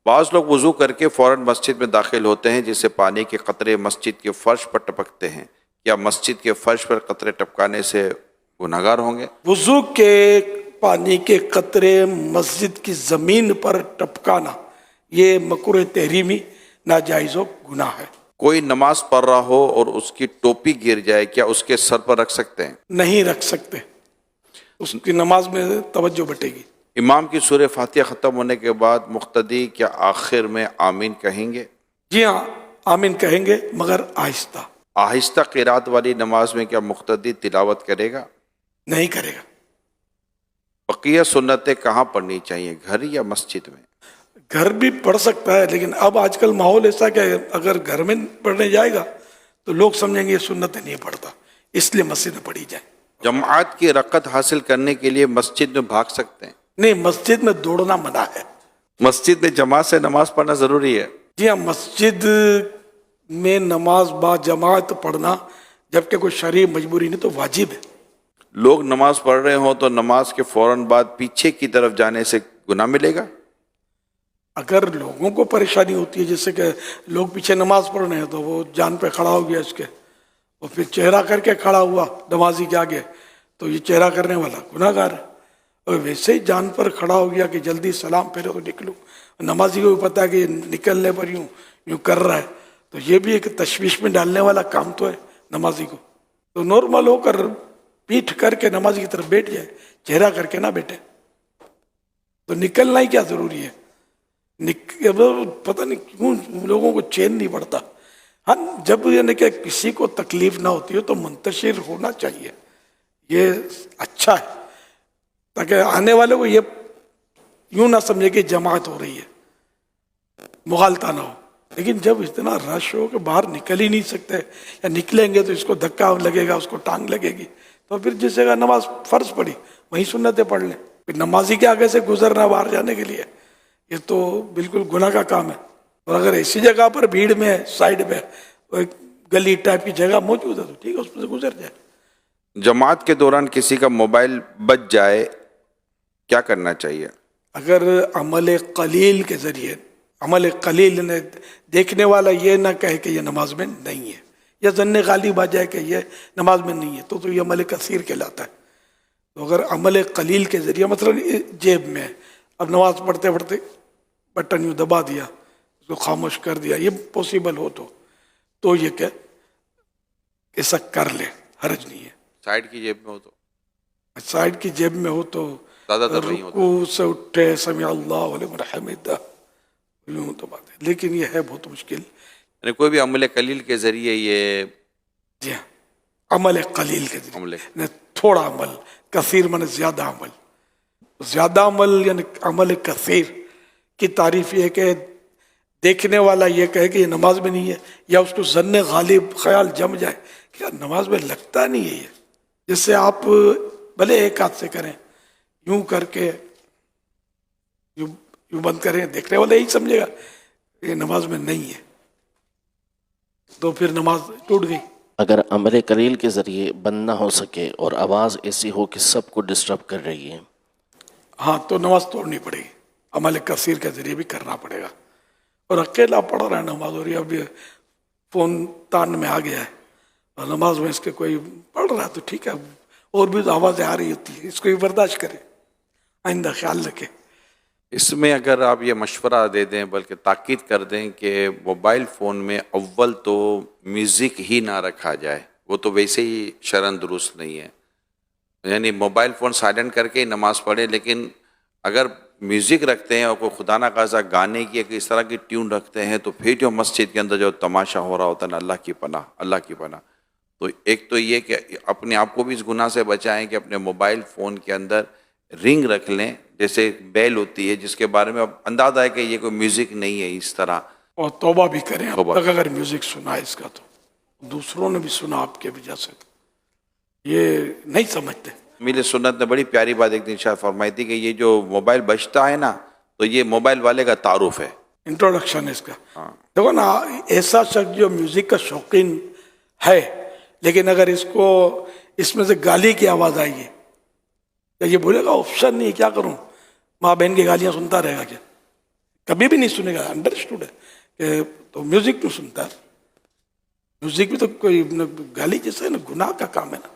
بعض لوگ وضو کر کے فوراً مسجد میں داخل ہوتے ہیں جس سے پانی کے قطرے مسجد کے فرش پر ٹپکتے ہیں. کیا مسجد کے فرش پر قطرے ٹپکانے سے گناہگار ہوں گے؟ وضو کے پانی کے قطرے مسجد کی زمین پر ٹپکانا یہ مکروہ تحریمی ناجائز و گناہ ہے. کوئی نماز پڑھ رہا ہو اور اس کی ٹوپی گر جائے، کیا اس کے سر پر رکھ سکتے ہیں؟ نہیں رکھ سکتے، اس کی نماز میں توجہ بٹے گی. امام کی سورہ فاتحہ ختم ہونے کے بعد مقتدی کیا آخر میں آمین کہیں گے؟ جی ہاں، آمین کہیں گے مگر آہستہ. آہستہ قرات والی نماز میں کیا مقتدی تلاوت کرے گا؟ نہیں کرے گا. بقیہ سنتیں کہاں پڑھنی چاہیے، گھر یا مسجد میں؟ گھر بھی پڑھ سکتا ہے، لیکن اب آج کل ماحول ایسا کہ اگر گھر میں پڑھنے جائے گا تو لوگ سمجھیں گے یہ سنتیں نہیں پڑھتا، اس لیے مسجد میں پڑھی جائے. جماعت کی رکعت حاصل کرنے کے لیے مسجد میں بھاگ سکتے ہیں؟ نہیں، مسجد میں دوڑنا منع ہے. مسجد میں جماعت سے نماز پڑھنا ضروری ہے؟ جی ہاں، مسجد میں نماز با جماعت پڑھنا جبکہ کوئی شرعی مجبوری نہیں تو واجب ہے. لوگ نماز پڑھ رہے ہوں تو نماز کے فوراً بعد پیچھے کی طرف جانے سے گناہ ملے گا؟ اگر لوگوں کو پریشانی ہوتی ہے، جیسے کہ لوگ پیچھے نماز پڑھ رہے ہیں تو وہ جان پہ کھڑا ہو گیا اس کے، اور پھر چہرہ کر کے کھڑا ہوا نمازی کے آگے، تو یہ چہرہ کرنے والا گناہ گار ہے. اور ویسے ہی جان پر کھڑا ہو گیا کہ جلدی سلام پھیرے تو نکلوں، نمازی کو بھی پتہ ہے کہ یہ نکلنے پر یوں کر رہا ہے، تو یہ بھی ایک تشویش میں ڈالنے والا کام تو ہے نمازی کو. تو نارمل ہو کر پیٹھ کر کے نمازی کی طرف بیٹھ جائے، چہرہ کر کے نہ بیٹھے. تو نکلنا ہی کیا ضروری ہے؟ پتہ نہیں کیوں لوگوں کو چین نہیں پڑتا. ہاں، جب یعنی کہ کسی کو تکلیف نہ ہوتی ہو تو منتشر ہونا چاہیے، یہ اچھا ہے، تاکہ آنے والے کو یہ یوں نہ سمجھے کہ جماعت ہو رہی ہے، مغالطہ نہ ہو. لیکن جب اتنا رش ہو کہ باہر نکل ہی نہیں سکتے، یا نکلیں گے تو اس کو دھکا لگے گا، اس کو ٹانگ لگے گی، تو پھر جس جگہ نماز فرض پڑی وہیں سنتیں پڑھ لیں. پھر نمازی کے آگے سے گزرنا باہر جانے کے لیے یہ تو بالکل گناہ کا کام ہے. اور اگر ایسی جگہ پر بھیڑ میں سائڈ میں گلی ٹائپ کی جگہ موجود ہے تو ٹھیک ہے، اس میں سے گزر جائے. جماعت کے دوران کسی کا موبائل بچ جائے کیا کرنا چاہیے؟ اگر عمل قلیل کے ذریعے، عمل قلیل نے دیکھنے والا یہ نہ کہے کہ یہ نماز میں نہیں ہے، یا ظن غالب آ جائے کہ یہ نماز میں نہیں ہے، تو یہ عمل کثیر کہلاتا ہے. تو اگر عمل قلیل کے ذریعے، مثلا جیب میں اب نماز پڑھتے پڑھتے بٹن یوں دبا دیا، اس کو خاموش کر دیا، یہ پاسبل ہو تو یہ کہ ایسا کر لے، حرج نہیں ہے. سائیڈ کی جیب میں ہو تو؟ سائیڈ کی جیب میں ہو تو زیادہ تر نہیں ہوتا. رکوع سے اٹھے سمع اللہ لمن حمدہ یوں تو بات ہے، لیکن یہ ہے بہت مشکل. یعنی کوئی بھی عمل قلیل کے ذریعے یہ؟ جی ہاں، عمل قلیل کے عمل ذریعے، تھوڑا عمل، کثیر من زیادہ عمل. زیادہ عمل یعنی عمل کثیر کی تعریف یہ ہے کہ دیکھنے والا یہ کہے کہ یہ نماز میں نہیں ہے، یا اس کو ظن غالب خیال جم جائے کہ یار نماز میں لگتا نہیں ہے یہ، جس سے آپ بھلے ایک ہاتھ سے کریں، یوں کر کے یوں بند کریں، دیکھنے والا یہی سمجھے گا یہ نماز میں نہیں ہے، تو پھر نماز ٹوٹ گئی. اگر عمل قلیل کے ذریعے بند نہ ہو سکے اور آواز ایسی ہو کہ سب کو ڈسٹرب کر رہی ہے، ہاں تو نماز توڑنی پڑے گی، عمل کثیر کے ذریعے بھی کرنا پڑے گا. اور اکیلا پڑھ رہا ہے نماز، اور اب یہ فون تان میں آ گیا ہے اور نماز میں اس کے کوئی پڑھ رہا ہے تو ٹھیک ہے، اور بھی آوازیں آ رہی ہوتی ہیں، اس کو بھی برداشت کرے، آئندہ خیال رکھے. اس میں اگر آپ یہ مشورہ دے دیں، بلکہ تاکید کر دیں کہ موبائل فون میں اول تو میوزک ہی نہ رکھا جائے، وہ تو ویسے ہی شرعاً درست نہیں ہے. یعنی موبائل فون سائلنٹ کر کے ہی نماز پڑھے، لیکن اگر میوزک رکھتے ہیں اور کوئی خدا نہ خواستہ گانے کی کہ اس طرح کی ٹیون رکھتے ہیں، تو پھر جو مسجد کے اندر جو تماشا ہو رہا ہوتا ہے نا، اللہ کی پناہ، اللہ کی پناہ. تو ایک تو یہ کہ اپنے آپ کو بھی اس گناہ سے بچائیں کہ اپنے موبائل فون کے اندر رنگ رکھ لیں، جیسے بیل ہوتی ہے جس کے بارے میں اب اندازہ ہے کہ یہ کوئی میوزک نہیں ہے، اس طرح. اور توبہ بھی کریں. اب توبہ. تک اگر میوزک سنا ہے اس کا تو دوسروں نے بھی سنا آپ کے وجہ سے، یہ نہیں سمجھتے. میرے سنت نے بڑی پیاری بات ایک دن شاید فرمائی تھی کہ یہ جو موبائل بجتا ہے نا، تو یہ موبائل والے کا تعارف ہے، انٹروڈکشن ہے اس کا. ہاں. دیکھو نا، ایسا شخص جو میوزک کا شوقین ہے، لیکن اگر اس میں سے گالی کی آواز آئے گی تو یہ بولے گا آپشن نہیں، کیا کروں، ماں بہن کی گالیاں سنتا رہے گا کیا؟ کبھی بھی نہیں سنے گا, انڈرسٹوڈ ہے کہ تو میوزک کیوں سنتا ہے؟ میوزک بھی تو کوئی گالی جیسا ہے نا, گناہ کا کام ہے نا.